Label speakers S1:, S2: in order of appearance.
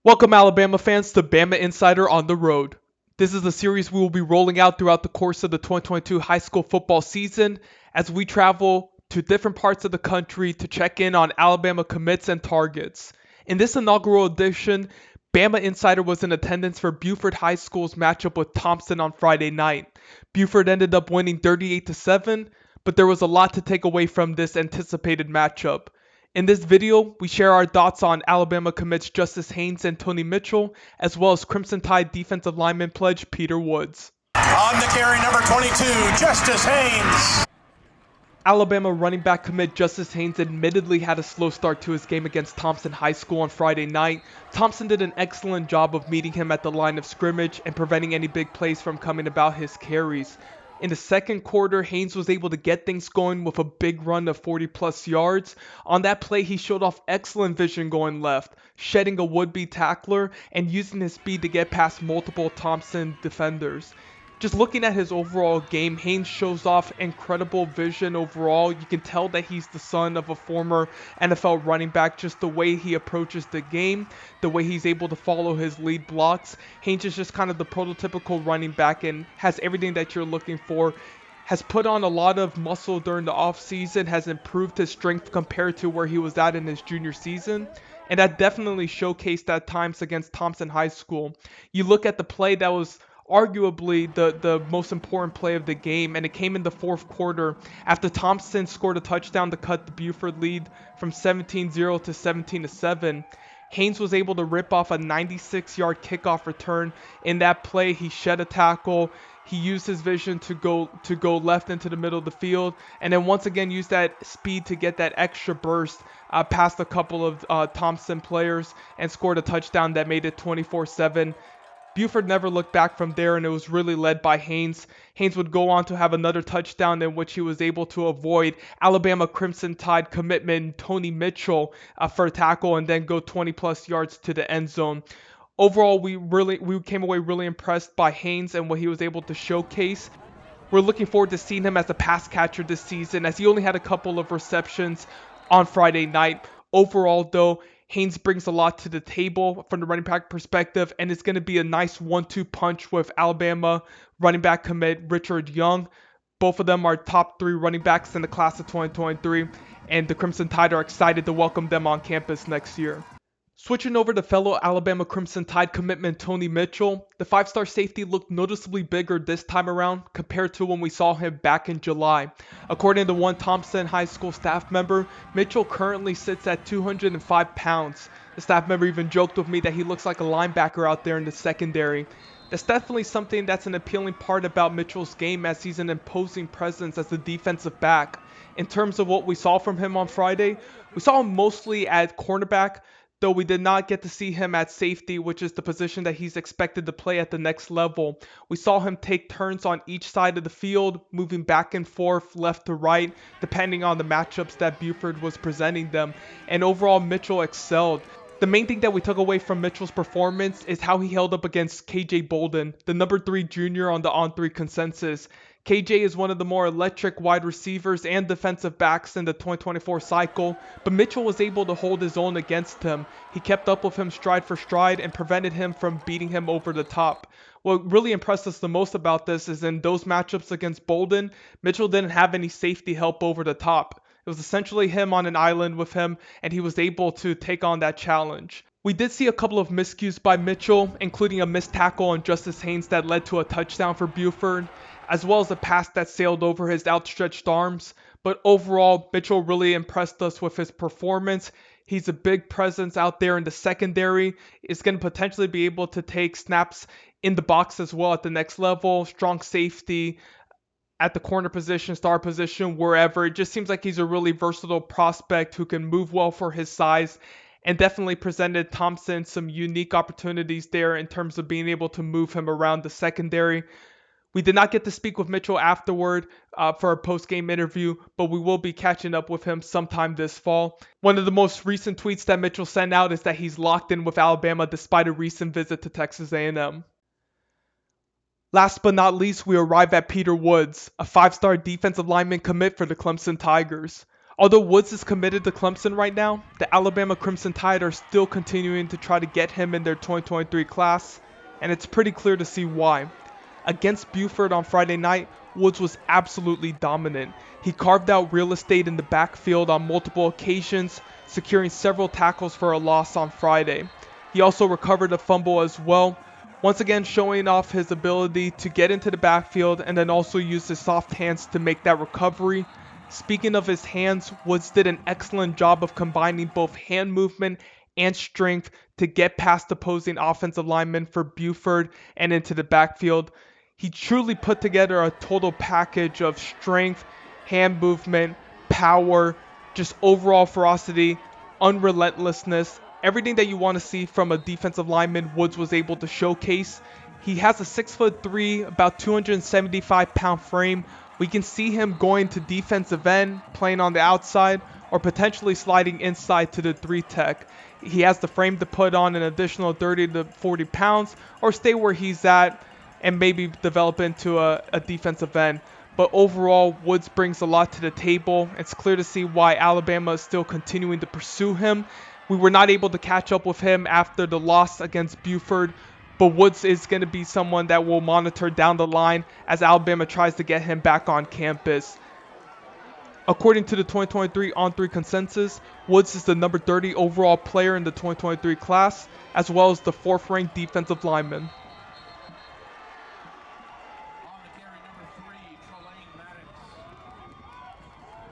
S1: Welcome, Alabama fans, to Bama Insider on the Road. This is a series we will be rolling out throughout the course of the 2022 high school football season as we travel to different parts of the country to check in on Alabama commits and targets. In this inaugural edition, Bama Insider was in attendance for Buford High School's matchup with Thompson on Friday night. Buford ended up winning 38-7, but there was a lot to take away from this anticipated matchup. In this video, we share our thoughts on Alabama commits Justice Haynes and Tony Mitchell, as well as Crimson Tide defensive lineman pledge Peter Woods.
S2: On the carry, number 22, Justice Haynes.
S1: Alabama running back commit Justice Haynes admittedly had a slow start to his game against Thompson High School on Friday night. Thompson did an excellent job of meeting him at the line of scrimmage and preventing any big plays from coming about his carries. In the second quarter, Haynes was able to get things going with a big run of 40-plus yards. On that play, he showed off excellent vision going left, shedding a would-be tackler and using his speed to get past multiple Thompson defenders. Just looking at his overall game, Haynes shows off incredible vision overall. You can tell that he's the son of a former NFL running back, just the way he approaches the game, the way he's able to follow his lead blocks. Haynes is just kind of the prototypical running back and has everything that you're looking for. Has put on a lot of muscle during the offseason, has improved his strength compared to where he was at in his junior season. And that definitely showcased at times against Thompson High School. You look at the play that was arguably the most important play of the game, and it came in the fourth quarter after Thompson scored a touchdown to cut the Buford lead from 17-0 to 17-7. Haynes was able to rip off a 96-yard kickoff return. In that play, he shed a tackle. He used his vision to go left into the middle of the field, and then once again used that speed to get that extra burst past a couple of Thompson players and scored a touchdown that made it 24-7. Buford never looked back from there, and it was really led by Haynes. Haynes would go on to have another touchdown in which he was able to avoid Alabama Crimson Tide commitment Tony Mitchell for a tackle and then go 20-plus yards to the end zone. Overall, we came away really impressed by Haynes and what he was able to showcase. We're looking forward to seeing him as a pass catcher this season, as he only had a couple of receptions on Friday night. Overall, though, Haynes brings a lot to the table from the running back perspective, and it's going to be a nice 1-2 punch with Alabama running back commit Richard Young. Both of them are top 3 running backs in the class of 2023, and the Crimson Tide are excited to welcome them on campus next year. Switching over to fellow Alabama Crimson Tide commitment Tony Mitchell, the 5-star safety looked noticeably bigger this time around compared to when we saw him back in July. According to one Thompson High School staff member, Mitchell currently sits at 205 pounds. The staff member even joked with me that he looks like a linebacker out there in the secondary. That's definitely something that's an appealing part about Mitchell's game, as he's an imposing presence as a defensive back. In terms of what we saw from him on Friday, we saw him mostly at cornerback, though we did not get to see him at safety, which is the position that he's expected to play at the next level. We saw him take turns on each side of the field, moving back and forth, left to right, depending on the matchups that Buford was presenting them. And overall, Mitchell excelled. The main thing that we took away from Mitchell's performance is how he held up against KJ Bolden, the number 3 junior on the On3 consensus. KJ is one of the more electric wide receivers and defensive backs in the 2024 cycle, but Mitchell was able to hold his own against him. He kept up with him stride for stride and prevented him from beating him over the top. What really impressed us the most about this is in those matchups against Bolden, Mitchell didn't have any safety help over the top. It was essentially him on an island with him, and he was able to take on that challenge. We did see a couple of miscues by Mitchell, including a missed tackle on Justice Haynes that led to a touchdown for Buford, as well as a pass that sailed over his outstretched arms. But overall, Mitchell really impressed us with his performance. He's a big presence out there in the secondary. Is going to potentially be able to take snaps in the box as well at the next level. Strong safety at the corner position, star position, wherever. It just seems like he's a really versatile prospect who can move well for his size, and definitely presented Thompson some unique opportunities there in terms of being able to move him around the secondary. We did not get to speak with Mitchell afterward for a post-game interview, but we will be catching up with him sometime this fall. One of the most recent tweets that Mitchell sent out is that he's locked in with Alabama despite a recent visit to Texas A&M. Last but not least, we arrive at Peter Woods, a 5-star defensive lineman commit for the Clemson Tigers. Although Woods is committed to Clemson right now, the Alabama Crimson Tide are still continuing to try to get him in their 2023 class, and it's pretty clear to see why. Against Buford on Friday night, Woods was absolutely dominant. He carved out real estate in the backfield on multiple occasions, securing several tackles for a loss on Friday. He also recovered a fumble as well, once again showing off his ability to get into the backfield and then also use his soft hands to make that recovery. Speaking of his hands, Woods did an excellent job of combining both hand movement and strength to get past opposing offensive linemen for Buford and into the backfield. He truly put together a total package of strength, hand movement, power, just overall ferocity, unrelentlessness, everything that you want to see from a defensive lineman. Woods was able to showcase. He has a 6'3", about 275-pound frame. We can see him going to defensive end, playing on the outside, or potentially sliding inside to the 3-tech. He has the frame to put on an additional 30 to 40 pounds, or stay where he's at and maybe develop into a defensive end. But overall, Woods brings a lot to the table. It's clear to see why Alabama is still continuing to pursue him. We were not able to catch up with him after the loss against Buford, but Woods is going to be someone that we'll monitor down the line as Alabama tries to get him back on campus. According to the 2023 On3 consensus, Woods is the number 30 overall player in the 2023 class, as well as the 4th-ranked defensive lineman.